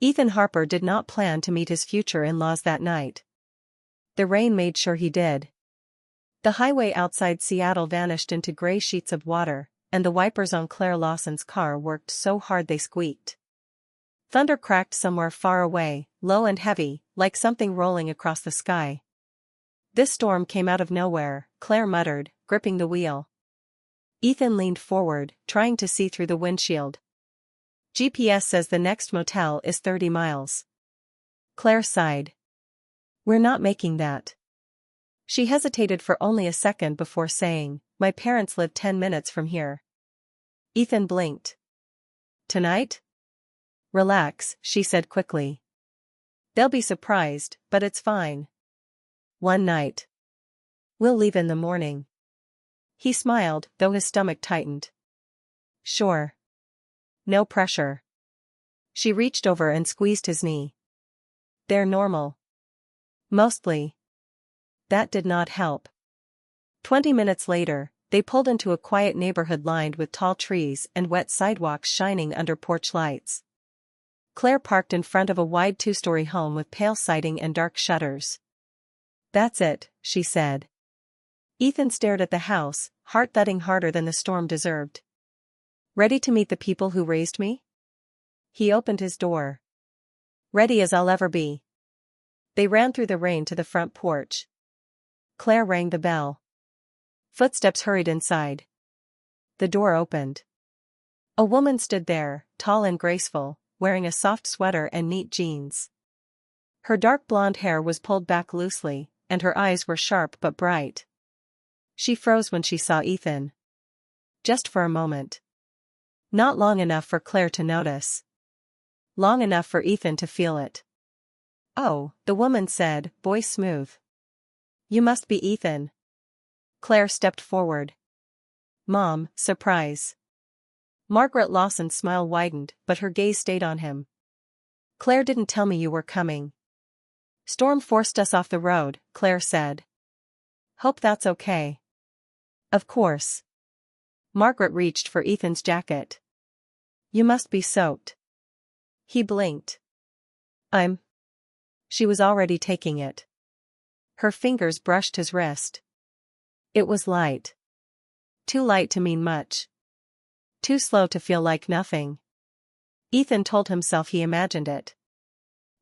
Ethan Harper did not plan to meet his future in-laws that night. The rain made sure he did. The highway outside Seattle vanished into gray sheets of water, and the wipers on Claire Lawson's car worked so hard they squeaked. Thunder cracked somewhere far away, low and heavy, like something rolling across the sky. This storm came out of nowhere, Claire muttered, gripping the wheel. Ethan leaned forward, trying to see through the windshield. GPS says the next motel is 30 miles. Claire sighed. We're not making that. She hesitated for only a second before saying, my parents live 10 minutes from here. Ethan blinked. Tonight? Relax, she said quickly. They'll be surprised, but it's fine. One night. We'll leave in the morning. He smiled, though his stomach tightened. Sure. No pressure. She reached over and squeezed his knee. They're normal. Mostly. That did not help. 20 minutes later, they pulled into a quiet neighborhood lined with tall trees and wet sidewalks shining under porch lights. Claire parked in front of a wide two-story home with pale siding and dark shutters. That's it, she said. Ethan stared at the house, heart thudding harder than the storm deserved. Ready to meet the people who raised me? He opened his door. Ready as I'll ever be. They ran through the rain to the front porch. Claire rang the bell. Footsteps hurried inside. The door opened. A woman stood there, tall and graceful, wearing a soft sweater and neat jeans. Her dark blonde hair was pulled back loosely, and her eyes were sharp but bright. She froze when she saw Ethan. Just for a moment. Not long enough for Claire to notice. Long enough for Ethan to feel it. Oh, the woman said, voice smooth. You must be Ethan. Claire stepped forward. Mom, surprise. Margaret Lawson's smile widened, but her gaze stayed on him. Claire didn't tell me you were coming. Storm forced us off the road, Claire said. Hope that's okay. Of course. Margaret reached for Ethan's jacket. You must be soaked. He blinked. She was already taking it. Her fingers brushed his wrist. It was light. Too light to mean much. Too slow to feel like nothing. Ethan told himself he imagined it.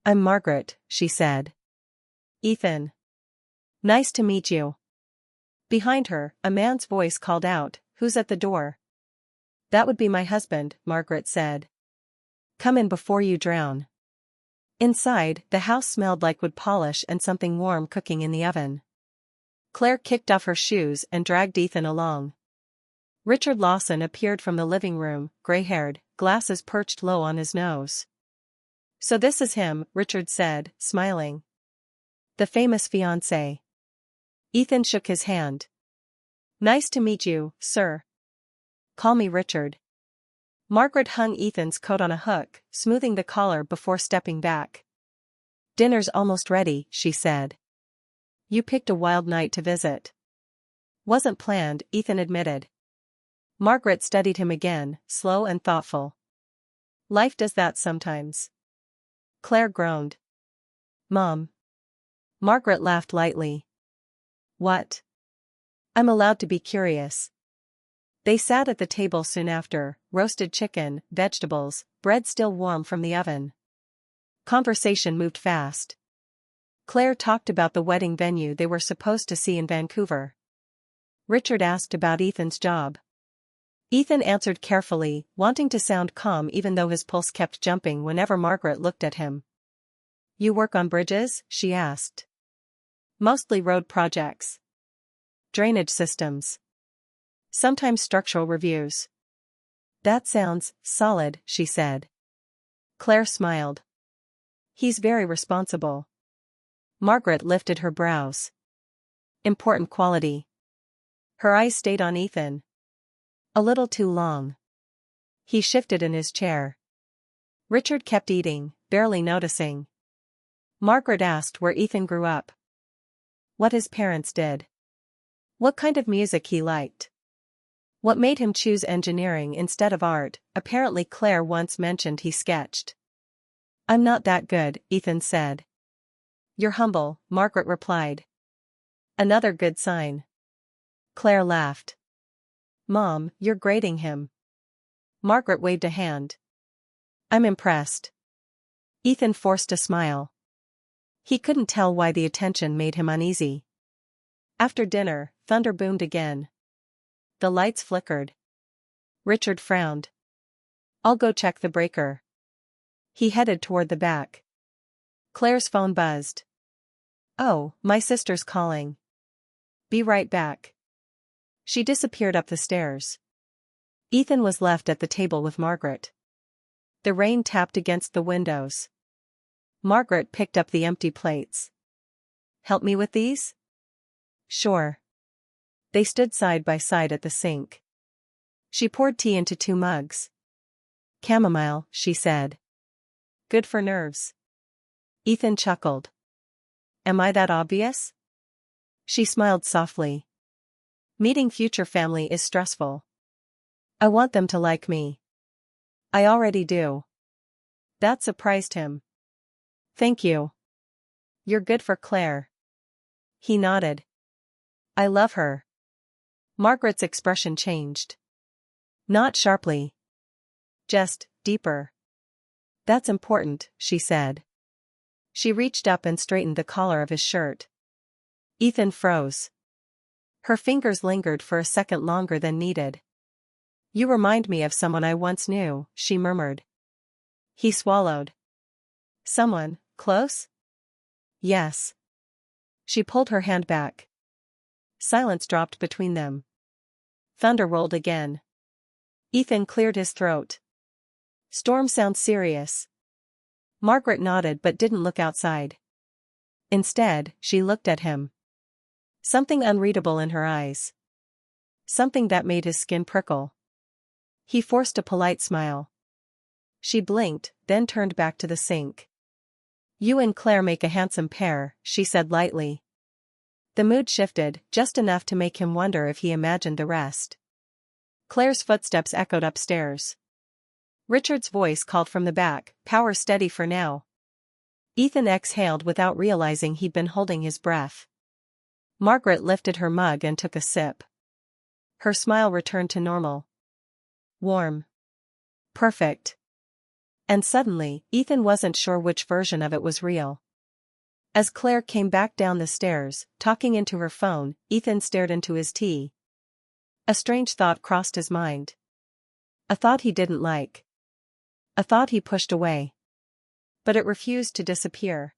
I'm Margaret, she said. Ethan. Nice to meet you. Behind her, a man's voice called out, who's at the door? That would be my husband, Margaret said. Come in before you drown. Inside, the house smelled like wood polish and something warm cooking in the oven. Claire kicked off her shoes and dragged Ethan along. Richard Lawson appeared from the living room, gray-haired, glasses perched low on his nose. So this is him, Richard said, smiling. The famous fiancé. Ethan shook his hand. Nice to meet you, sir. Call me Richard. Margaret hung Ethan's coat on a hook, smoothing the collar before stepping back. Dinner's almost ready, she said. You picked a wild night to visit. Wasn't planned, Ethan admitted. Margaret studied him again, slow and thoughtful. Life does that sometimes. Claire groaned. Mom. Margaret laughed lightly. What? I'm allowed to be curious. They sat at the table soon after, roasted chicken, vegetables, bread still warm from the oven. Conversation moved fast. Claire talked about the wedding venue they were supposed to see in Vancouver. Richard asked about Ethan's job. Ethan answered carefully, wanting to sound calm even though his pulse kept jumping whenever Margaret looked at him. You work on bridges? She asked. Mostly road projects. Drainage systems. Sometimes structural reviews. That sounds solid, she said. Claire smiled. He's very responsible. Margaret lifted her brows. Important quality. Her eyes stayed on Ethan. A little too long. He shifted in his chair. Richard kept eating, barely noticing. Margaret asked where Ethan grew up. What his parents did. What kind of music he liked. What made him choose engineering instead of art? Apparently Claire once mentioned he sketched. I'm not that good, Ethan said. You're humble, Margaret replied. Another good sign. Claire laughed. Mom, you're grading him. Margaret waved a hand. I'm impressed. Ethan forced a smile. He couldn't tell why the attention made him uneasy. After dinner, thunder boomed again. The lights flickered. Richard frowned. I'll go check the breaker. He headed toward the back. Claire's phone buzzed. Oh, my sister's calling. Be right back. She disappeared up the stairs. Ethan was left at the table with Margaret. The rain tapped against the windows. Margaret picked up the empty plates. Help me with these? Sure. They stood side by side at the sink. She poured tea into 2 mugs. Chamomile, she said. Good for nerves. Ethan chuckled. Am I that obvious? She smiled softly. Meeting future family is stressful. I want them to like me. I already do. That surprised him. Thank you. You're good for Claire. He nodded. I love her. Margaret's expression changed. Not sharply. Just deeper. That's important, she said. She reached up and straightened the collar of his shirt. Ethan froze. Her fingers lingered for a second longer than needed. You remind me of someone I once knew, she murmured. He swallowed. Someone, close? Yes. She pulled her hand back. Silence dropped between them. Thunder rolled again. Ethan cleared his throat. Storm sounds serious. Margaret nodded but didn't look outside. Instead, she looked at him. Something unreadable in her eyes. Something that made his skin prickle. He forced a polite smile. She blinked, then turned back to the sink. You and Claire make a handsome pair, she said lightly. The mood shifted, just enough to make him wonder if he imagined the rest. Claire's footsteps echoed upstairs. Richard's voice called from the back, power steady for now. Ethan exhaled without realizing he'd been holding his breath. Margaret lifted her mug and took a sip. Her smile returned to normal. Warm. Perfect. And suddenly, Ethan wasn't sure which version of it was real. As Claire came back down the stairs, talking into her phone, Ethan stared into his tea. A strange thought crossed his mind. A thought he didn't like. A thought he pushed away. But it refused to disappear.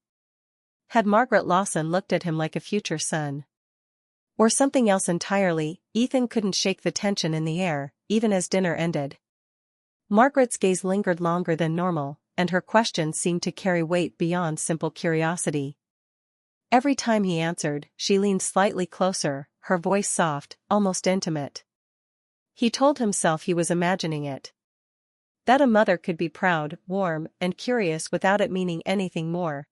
Had Margaret Lawson looked at him like a future son? Or something else entirely? Ethan couldn't shake the tension in the air, even as dinner ended. Margaret's gaze lingered longer than normal, and her questions seemed to carry weight beyond simple curiosity. Every time he answered, she leaned slightly closer, her voice soft, almost intimate. He told himself he was imagining it. That a mother could be proud, warm, and curious without it meaning anything more.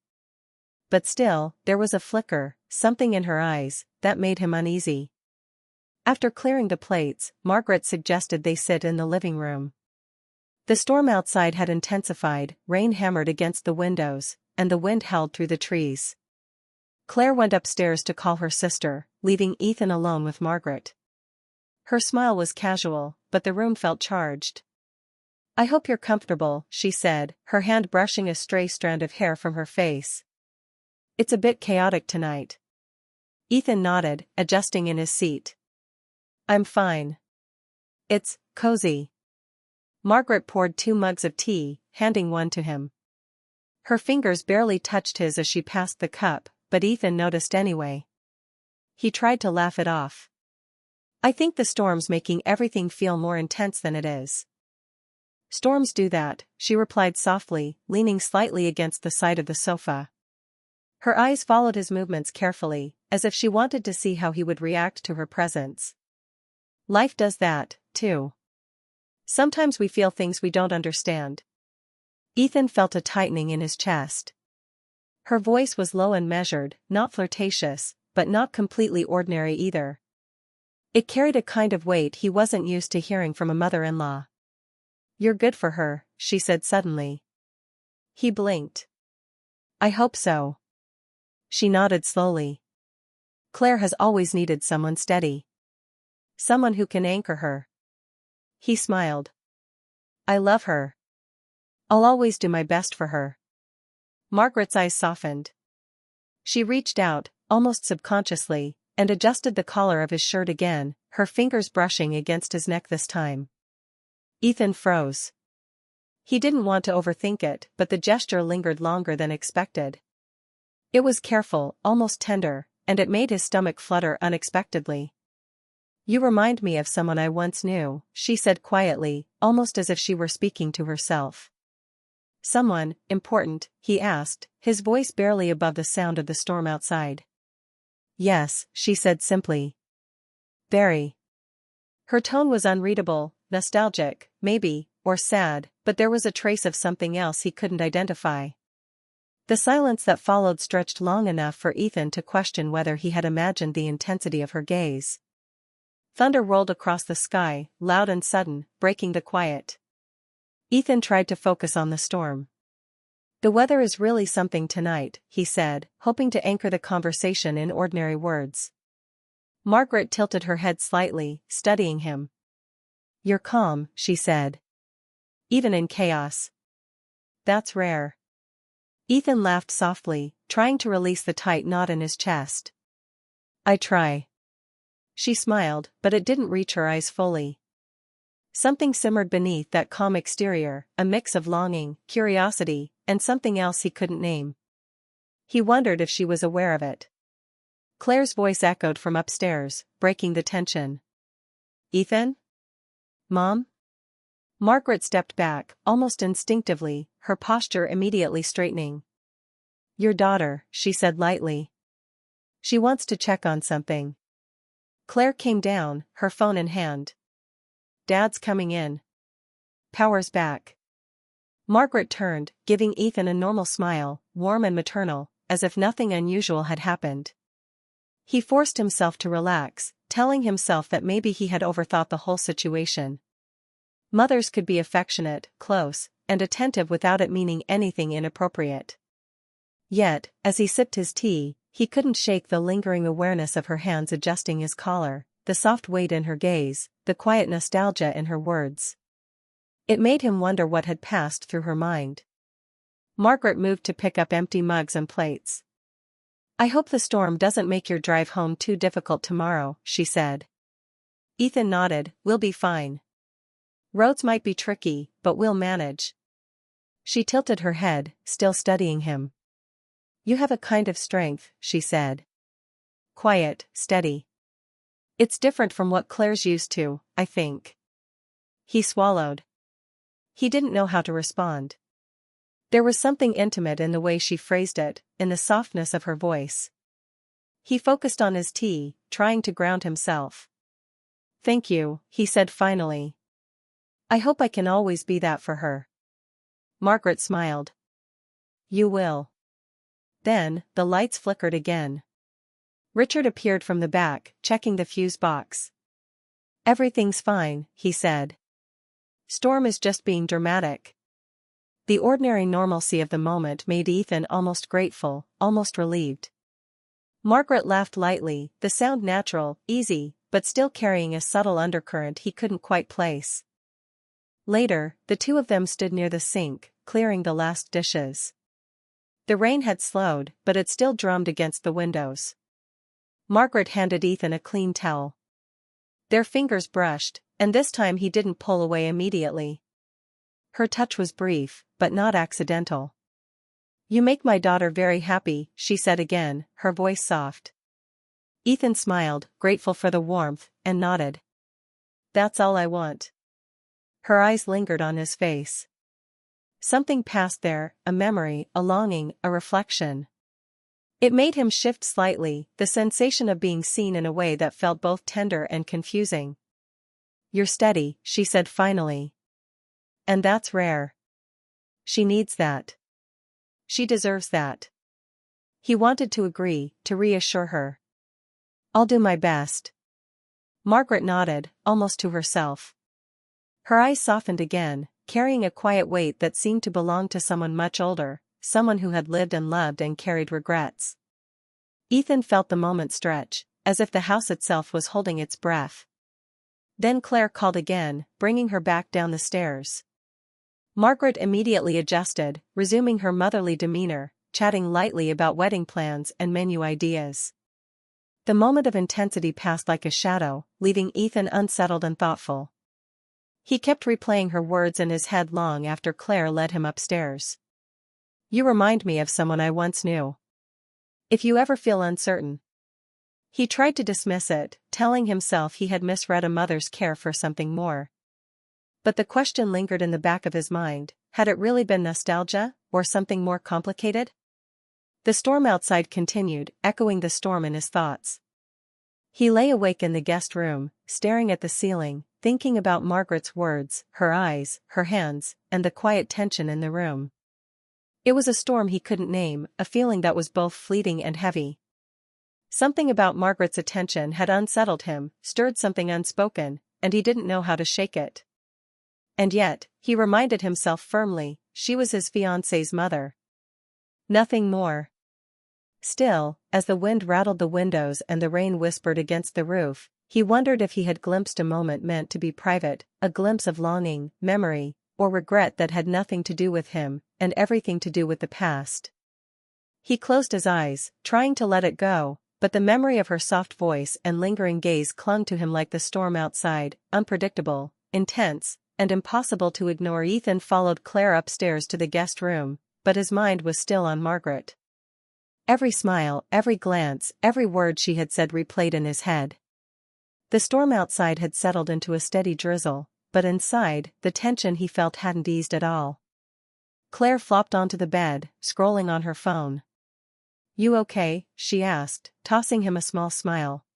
But still, there was a flicker, something in her eyes, that made him uneasy. After clearing the plates, Margaret suggested they sit in the living room. The storm outside had intensified, rain hammered against the windows, and the wind howled through the trees. Claire went upstairs to call her sister, leaving Ethan alone with Margaret. Her smile was casual, but the room felt charged. I hope you're comfortable, she said, her hand brushing a stray strand of hair from her face. It's a bit chaotic tonight. Ethan nodded, adjusting in his seat. I'm fine. It's cozy. Margaret poured 2 mugs of tea, handing one to him. Her fingers barely touched his as she passed the cup, but Ethan noticed anyway. He tried to laugh it off. I think the storm's making everything feel more intense than it is. Storms do that, she replied softly, leaning slightly against the side of the sofa. Her eyes followed his movements carefully, as if she wanted to see how he would react to her presence. Life does that, too. Sometimes we feel things we don't understand. Ethan felt a tightening in his chest. Her voice was low and measured, not flirtatious, but not completely ordinary either. It carried a kind of weight he wasn't used to hearing from a mother-in-law. You're good for her, she said suddenly. He blinked. I hope so. She nodded slowly. Claire has always needed someone steady. Someone who can anchor her. He smiled. I love her. I'll always do my best for her. Margaret's eyes softened. She reached out, almost subconsciously, and adjusted the collar of his shirt again, her fingers brushing against his neck this time. Ethan froze. He didn't want to overthink it, but the gesture lingered longer than expected. It was careful, almost tender, and it made his stomach flutter unexpectedly. You remind me of someone I once knew, she said quietly, almost as if she were speaking to herself. Someone important, he asked, his voice barely above the sound of the storm outside. Yes, she said simply. Barry. Her tone was unreadable, nostalgic, maybe, or sad, but there was a trace of something else he couldn't identify. The silence that followed stretched long enough for Ethan to question whether he had imagined the intensity of her gaze. Thunder rolled across the sky, loud and sudden, breaking the quiet. Ethan tried to focus on the storm. The weather is really something tonight, he said, hoping to anchor the conversation in ordinary words. Margaret tilted her head slightly, studying him. You're calm, she said. Even in chaos. That's rare. Ethan laughed softly, trying to release the tight knot in his chest. I try. She smiled, but it didn't reach her eyes fully. Something simmered beneath that calm exterior, a mix of longing, curiosity, and something else he couldn't name. He wondered if she was aware of it. Claire's voice echoed from upstairs, breaking the tension. Ethan? Mom? Margaret stepped back, almost instinctively, her posture immediately straightening. Your daughter, she said lightly. She wants to check on something. Claire came down, her phone in hand. Dad's coming in. Power's back. Margaret turned, giving Ethan a normal smile, warm and maternal, as if nothing unusual had happened. He forced himself to relax, telling himself that maybe he had overthought the whole situation. Mothers could be affectionate, close, and attentive without it meaning anything inappropriate. Yet, as he sipped his tea, he couldn't shake the lingering awareness of her hands adjusting his collar, the soft weight in her gaze, the quiet nostalgia in her words. It made him wonder what had passed through her mind. Margaret moved to pick up empty mugs and plates. I hope the storm doesn't make your drive home too difficult tomorrow, she said. Ethan nodded, we'll be fine. Roads might be tricky, but we'll manage. She tilted her head, still studying him. You have a kind of strength, she said. Quiet, steady. It's different from what Claire's used to, I think. He swallowed. He didn't know how to respond. There was something intimate in the way she phrased it, in the softness of her voice. He focused on his tea, trying to ground himself. Thank you, he said finally. I hope I can always be that for her. Margaret smiled. You will. Then, the lights flickered again. Richard appeared from the back, checking the fuse box. Everything's fine, he said. Storm is just being dramatic. The ordinary normalcy of the moment made Ethan almost grateful, almost relieved. Margaret laughed lightly, the sound natural, easy, but still carrying a subtle undercurrent he couldn't quite place. Later, the two of them stood near the sink, clearing the last dishes. The rain had slowed, but it still drummed against the windows. Margaret handed Ethan a clean towel. Their fingers brushed, and this time he didn't pull away immediately. Her touch was brief, but not accidental. You make my daughter very happy, she said again, her voice soft. Ethan smiled, grateful for the warmth, and nodded. That's all I want. Her eyes lingered on his face. Something passed there, a memory, a longing, a reflection. It made him shift slightly, the sensation of being seen in a way that felt both tender and confusing. You're steady, she said finally. And that's rare. She needs that. She deserves that. He wanted to agree, to reassure her. I'll do my best. Margaret nodded, almost to herself. Her eyes softened again, carrying a quiet weight that seemed to belong to someone much older, someone who had lived and loved and carried regrets. Ethan felt the moment stretch, as if the house itself was holding its breath. Then Claire called again, bringing her back down the stairs. Margaret immediately adjusted, resuming her motherly demeanor, chatting lightly about wedding plans and menu ideas. The moment of intensity passed like a shadow, leaving Ethan unsettled and thoughtful. He kept replaying her words in his head long after Claire led him upstairs. "You remind me of someone I once knew. If you ever feel uncertain." He tried to dismiss it, telling himself he had misread a mother's care for something more. But the question lingered in the back of his mind: had it really been nostalgia, or something more complicated? The storm outside continued, echoing the storm in his thoughts. He lay awake in the guest room, staring at the ceiling, thinking about Margaret's words, her eyes, her hands, and the quiet tension in the room. It was a storm he couldn't name, a feeling that was both fleeting and heavy. Something about Margaret's attention had unsettled him, stirred something unspoken, and he didn't know how to shake it. And yet, he reminded himself firmly, she was his fiancée's mother. Nothing more. Still, as the wind rattled the windows and the rain whispered against the roof, he wondered if he had glimpsed a moment meant to be private, a glimpse of longing, memory, or regret that had nothing to do with him, and everything to do with the past. He closed his eyes, trying to let it go, but the memory of her soft voice and lingering gaze clung to him like the storm outside, unpredictable, intense, and impossible to ignore. Ethan followed Claire upstairs to the guest room, but his mind was still on Margaret. Every smile, every glance, every word she had said replayed in his head. The storm outside had settled into a steady drizzle, but inside, the tension he felt hadn't eased at all. Claire flopped onto the bed, scrolling on her phone. "You okay?" she asked, tossing him a small smile.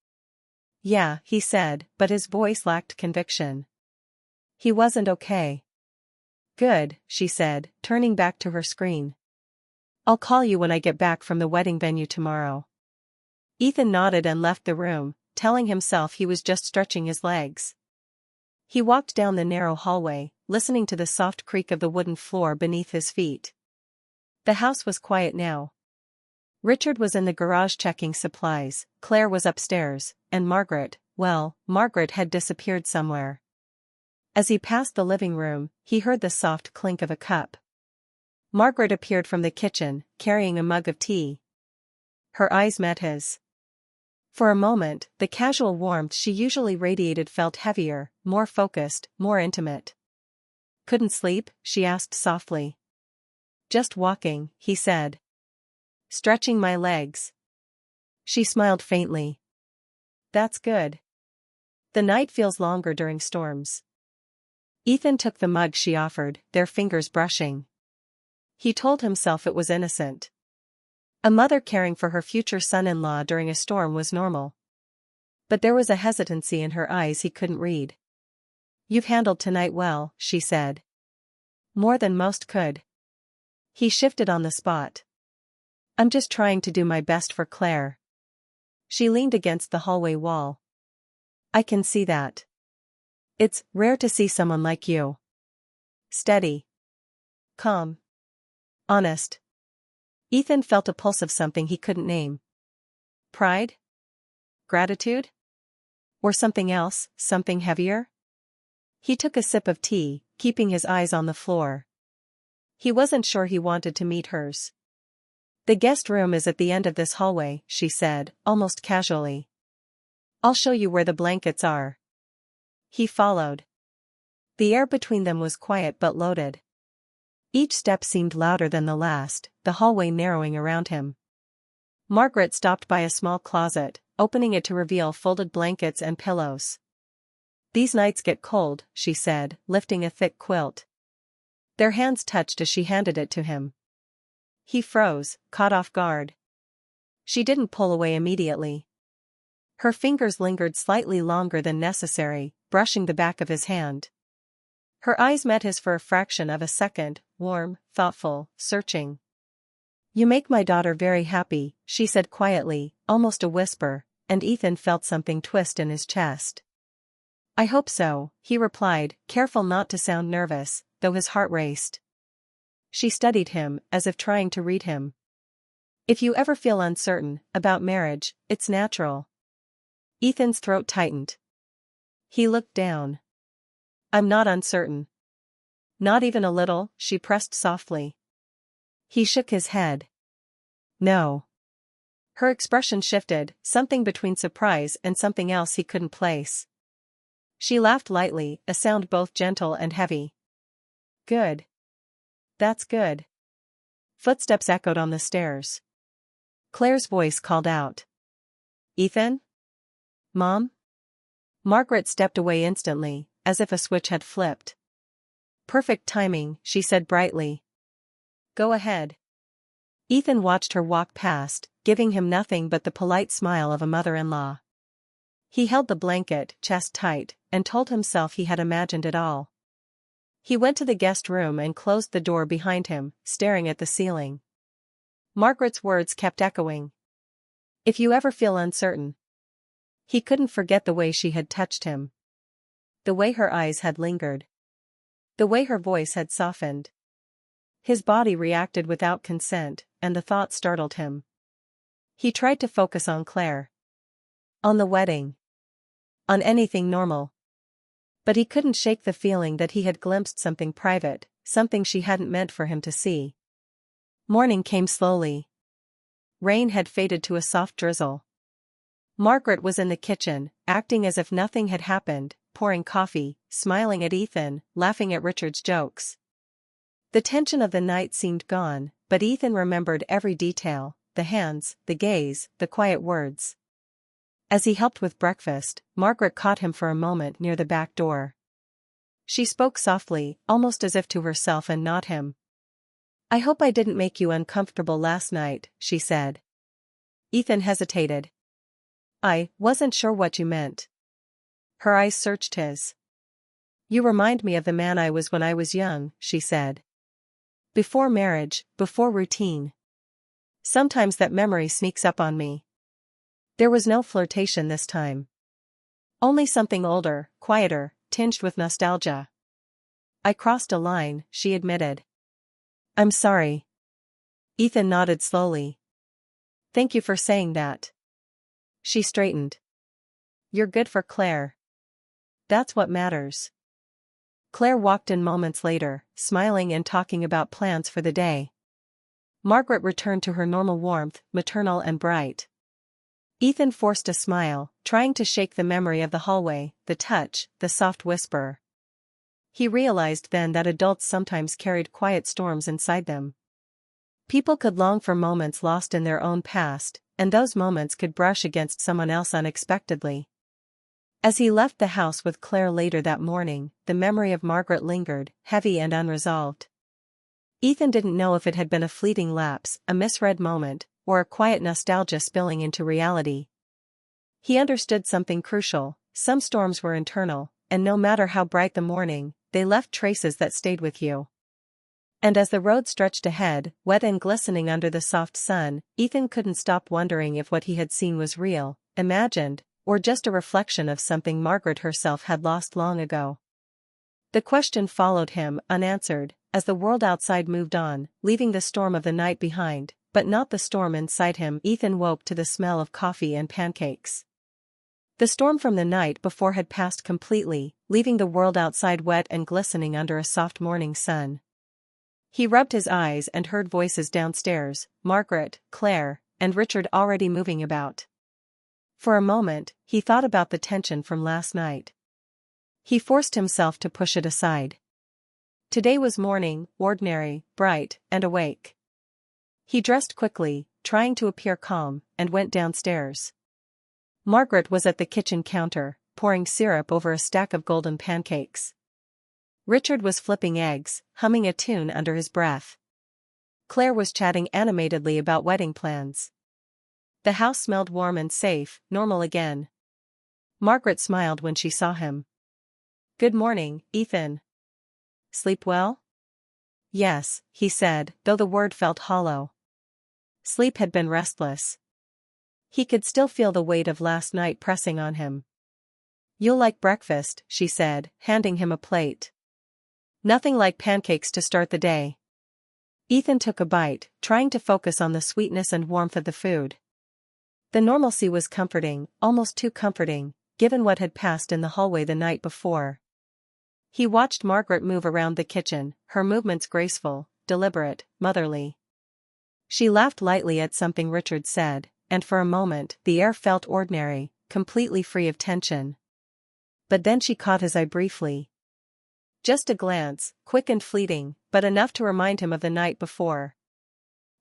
"Yeah," he said, but his voice lacked conviction. He wasn't okay. "Good," she said, turning back to her screen. "I'll call you when I get back from the wedding venue tomorrow." Ethan nodded and left the room, telling himself he was just stretching his legs. He walked down the narrow hallway, listening to the soft creak of the wooden floor beneath his feet. The house was quiet now. Richard was in the garage checking supplies, Claire was upstairs, and Margaret had disappeared somewhere. As he passed the living room, he heard the soft clink of a cup. Margaret appeared from the kitchen, carrying a mug of tea. Her eyes met his. For a moment, the casual warmth she usually radiated felt heavier, more focused, more intimate. "Couldn't sleep?" she asked softly. "Just walking," he said. "Stretching my legs." She smiled faintly. "That's good. The night feels longer during storms." Ethan took the mug she offered, their fingers brushing. He told himself it was innocent. A mother caring for her future son-in-law during a storm was normal. But there was a hesitancy in her eyes he couldn't read. "You've handled tonight well," she said. "More than most could." He shifted on the spot. "I'm just trying to do my best for Claire." She leaned against the hallway wall. "I can see that. It's rare to see someone like you. Steady. Calm. Honest." Ethan felt a pulse of something he couldn't name. Pride? Gratitude? Or something else, something heavier? He took a sip of tea, keeping his eyes on the floor. He wasn't sure he wanted to meet hers. "The guest room is at the end of this hallway," she said, almost casually. "I'll show you where the blankets are." He followed. The air between them was quiet but loaded. Each step seemed louder than the last, the hallway narrowing around him. Margaret stopped by a small closet, opening it to reveal folded blankets and pillows. "These nights get cold," she said, lifting a thick quilt. Their hands touched as she handed it to him. He froze, caught off guard. She didn't pull away immediately. Her fingers lingered slightly longer than necessary, brushing the back of his hand. Her eyes met his for a fraction of a second, warm, thoughtful, searching. "You make my daughter very happy," she said quietly, almost a whisper, and Ethan felt something twist in his chest. "I hope so," he replied, careful not to sound nervous, though his heart raced. She studied him, as if trying to read him. If you ever feel uncertain about marriage, it's natural. Ethan's throat tightened. He looked down. I'm not uncertain. Not even a little, she pressed softly. He shook his head. No. Her expression shifted, something between surprise and something else he couldn't place. She laughed lightly, a sound both gentle and heavy. Good. That's good. Footsteps echoed on the stairs. Claire's voice called out. Ethan? Mom? Margaret stepped away instantly, as if a switch had flipped. Perfect timing, she said brightly. Go ahead. Ethan watched her walk past, giving him nothing but the polite smile of a mother-in-law. He held the blanket, chest tight, and told himself he had imagined it all. He went to the guest room and closed the door behind him, staring at the ceiling. Margaret's words kept echoing. If you ever feel uncertain. He couldn't forget the way she had touched him. The way her eyes had lingered. The way her voice had softened. His body reacted without consent, and the thought startled him. He tried to focus on Claire. On the wedding. On anything normal. But he couldn't shake the feeling that he had glimpsed something private, something she hadn't meant for him to see. Morning came slowly. Rain had faded to a soft drizzle. Margaret was in the kitchen, acting as if nothing had happened, pouring coffee, smiling at Ethan, laughing at Richard's jokes. The tension of the night seemed gone, but Ethan remembered every detail, the hands, the gaze, the quiet words. As he helped with breakfast, Margaret caught him for a moment near the back door. She spoke softly, almost as if to herself and not him. I hope I didn't make you uncomfortable last night, she said. Ethan hesitated. I wasn't sure what you meant. Her eyes searched his. You remind me of the man I was when I was young, she said. Before marriage, before routine. Sometimes that memory sneaks up on me. There was no flirtation this time. Only something older, quieter, tinged with nostalgia. I crossed a line, she admitted. I'm sorry. Ethan nodded slowly. Thank you for saying that. She straightened. You're good for Claire. That's what matters. Claire walked in moments later, smiling and talking about plans for the day. Margaret returned to her normal warmth, maternal and bright. Ethan forced a smile, trying to shake the memory of the hallway, the touch, the soft whisper. He realized then that adults sometimes carried quiet storms inside them. People could long for moments lost in their own past, and those moments could brush against someone else unexpectedly. As he left the house with Claire later that morning, the memory of Margaret lingered, heavy and unresolved. Ethan didn't know if it had been a fleeting lapse, a misread moment, or a quiet nostalgia spilling into reality. He understood something crucial: some storms were internal, and no matter how bright the morning, they left traces that stayed with you. And as the road stretched ahead, wet and glistening under the soft sun, Ethan couldn't stop wondering if what he had seen was real, imagined, or just a reflection of something Margaret herself had lost long ago. The question followed him, unanswered, as the world outside moved on, leaving the storm of the night behind, but not the storm inside him. Ethan woke to the smell of coffee and pancakes. The storm from the night before had passed completely, leaving the world outside wet and glistening under a soft morning sun. He rubbed his eyes and heard voices downstairs, Margaret, Claire, and Richard already moving about. For a moment, he thought about the tension from last night. He forced himself to push it aside. Today was morning, ordinary, bright, and awake. He dressed quickly, trying to appear calm, and went downstairs. Margaret was at the kitchen counter, pouring syrup over a stack of golden pancakes. Richard was flipping eggs, humming a tune under his breath. Claire was chatting animatedly about wedding plans. The house smelled warm and safe, normal again. Margaret smiled when she saw him. Good morning, Ethan. Sleep well? Yes, he said, though the word felt hollow. Sleep had been restless. He could still feel the weight of last night pressing on him. You'll like breakfast, she said, handing him a plate. Nothing like pancakes to start the day. Ethan took a bite, trying to focus on the sweetness and warmth of the food. The normalcy was comforting, almost too comforting, given what had passed in the hallway the night before. He watched Margaret move around the kitchen, her movements graceful, deliberate, motherly. She laughed lightly at something Richard said, and for a moment the air felt ordinary, completely free of tension. But then she caught his eye briefly. Just a glance, quick and fleeting, but enough to remind him of the night before.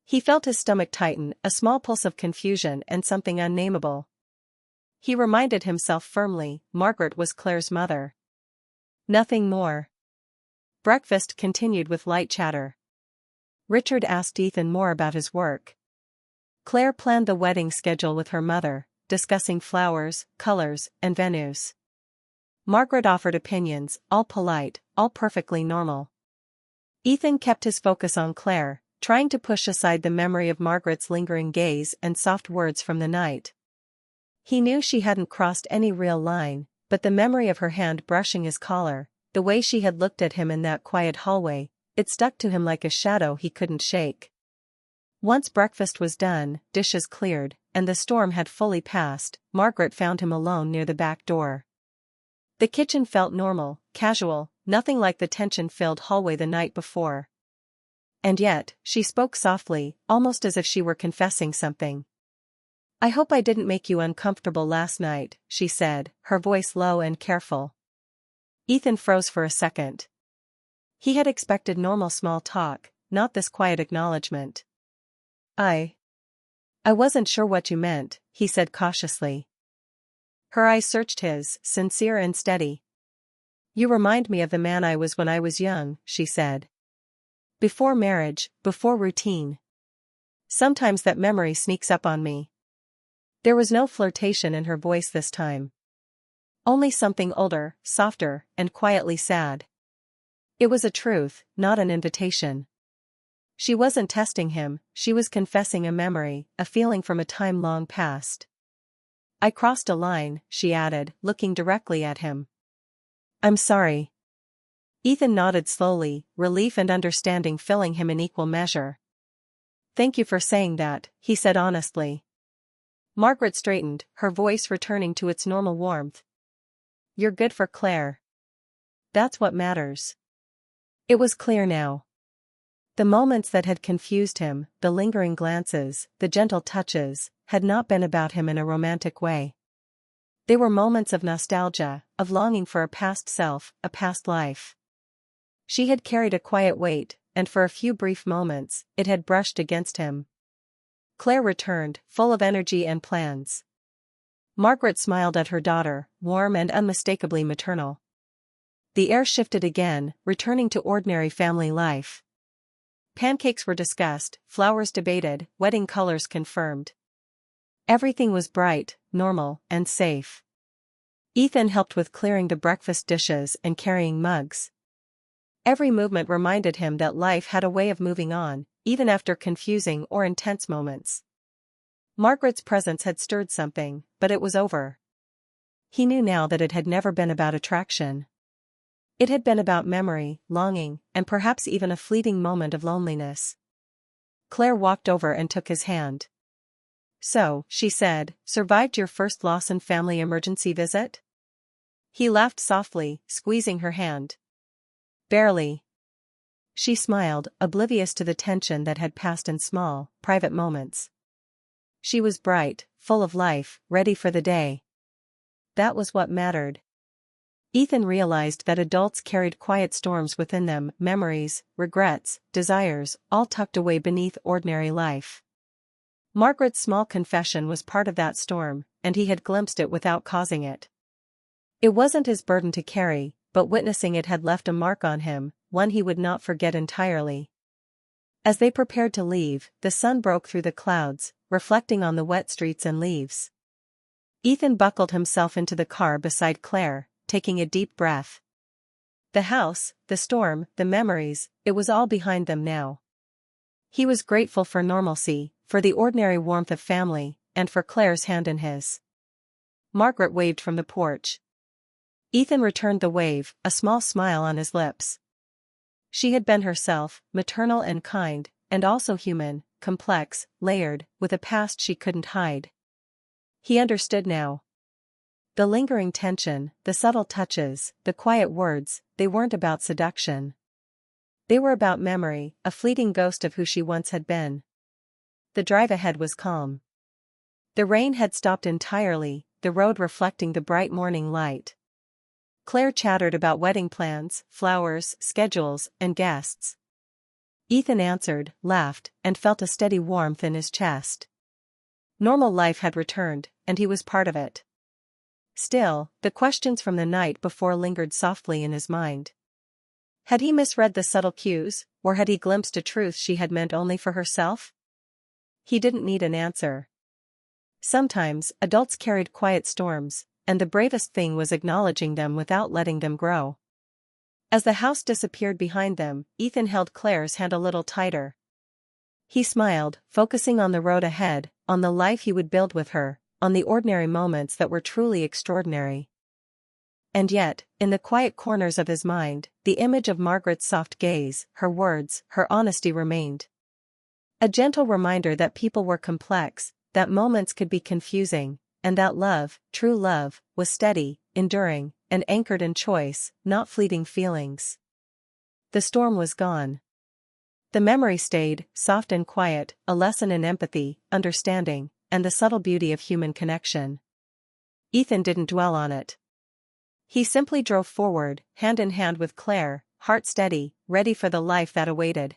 He felt his stomach tighten, a small pulse of confusion and something unnameable. He reminded himself firmly, Margaret was Claire's mother. Nothing more. Breakfast continued with light chatter. Richard asked Ethan more about his work. Claire planned the wedding schedule with her mother, discussing flowers, colors, and venues. Margaret offered opinions, all polite, all perfectly normal. Ethan kept his focus on Claire, trying to push aside the memory of Margaret's lingering gaze and soft words from the night. He knew she hadn't crossed any real line, but the memory of her hand brushing his collar, the way she had looked at him in that quiet hallway, it stuck to him like a shadow he couldn't shake. Once breakfast was done, dishes cleared, and the storm had fully passed, Margaret found him alone near the back door. The kitchen felt normal, casual, nothing like the tension-filled hallway the night before. And yet, she spoke softly, almost as if she were confessing something. "I hope I didn't make you uncomfortable last night," she said, her voice low and careful. Ethan froze for a second. He had expected normal small talk, not this quiet acknowledgement. I wasn't sure what you meant," he said cautiously. Her eyes searched his, sincere and steady. "You remind me of the man I was when I was young," she said. "Before marriage, before routine. Sometimes that memory sneaks up on me." There was no flirtation in her voice this time. Only something older, softer, and quietly sad. It was a truth, not an invitation. She wasn't testing him, she was confessing a memory, a feeling from a time long past. "I crossed a line," she added, looking directly at him. "I'm sorry." Ethan nodded slowly, relief and understanding filling him in equal measure. "Thank you for saying that," he said honestly. Margaret straightened, her voice returning to its normal warmth. "You're good for Claire. That's what matters." It was clear now. The moments that had confused him, the lingering glances, the gentle touches, had not been about him in a romantic way. They were moments of nostalgia, of longing for a past self, a past life. She had carried a quiet weight, and for a few brief moments, it had brushed against him. Claire returned, full of energy and plans. Margaret smiled at her daughter, warm and unmistakably maternal. The air shifted again, returning to ordinary family life. Pancakes were discussed, flowers debated, wedding colors confirmed. Everything was bright, normal, and safe. Ethan helped with clearing the breakfast dishes and carrying mugs. Every movement reminded him that life had a way of moving on, even after confusing or intense moments. Margaret's presence had stirred something, but it was over. He knew now that it had never been about attraction. It had been about memory, longing, and perhaps even a fleeting moment of loneliness. Claire walked over and took his hand. "So," she said, "survived your first Lawson family emergency visit?" He laughed softly, squeezing her hand. "Barely." She smiled, oblivious to the tension that had passed in small, private moments. She was bright, full of life, ready for the day. That was what mattered. Ethan realized that adults carried quiet storms within them, memories, regrets, desires, all tucked away beneath ordinary life. Margaret's small confession was part of that storm, and he had glimpsed it without causing it. It wasn't his burden to carry, but witnessing it had left a mark on him, one he would not forget entirely. As they prepared to leave, the sun broke through the clouds, reflecting on the wet streets and leaves. Ethan buckled himself into the car beside Claire, taking a deep breath. The house, the storm, the memories, it was all behind them now. He was grateful for normalcy, for the ordinary warmth of family, and for Claire's hand in his. Margaret waved from the porch. Ethan returned the wave, a small smile on his lips. She had been herself, maternal and kind, and also human, complex, layered, with a past she couldn't hide. He understood now. The lingering tension, the subtle touches, the quiet words, they weren't about seduction. They were about memory, a fleeting ghost of who she once had been. The drive ahead was calm. The rain had stopped entirely, the road reflecting the bright morning light. Claire chattered about wedding plans, flowers, schedules, and guests. Ethan answered, laughed, and felt a steady warmth in his chest. Normal life had returned, and he was part of it. Still, the questions from the night before lingered softly in his mind. Had he misread the subtle cues, or had he glimpsed a truth she had meant only for herself? He didn't need an answer. Sometimes, adults carried quiet storms, and the bravest thing was acknowledging them without letting them grow. As the house disappeared behind them, Ethan held Claire's hand a little tighter. He smiled, focusing on the road ahead, on the life he would build with her, on the ordinary moments that were truly extraordinary. And yet, in the quiet corners of his mind, the image of Margaret's soft gaze, her words, her honesty remained. A gentle reminder that people were complex, that moments could be confusing, and that love, true love, was steady, enduring, and anchored in choice, not fleeting feelings. The storm was gone. The memory stayed, soft and quiet, a lesson in empathy, understanding, and the subtle beauty of human connection. Ethan didn't dwell on it. He simply drove forward, hand in hand with Claire, heart steady, ready for the life that awaited.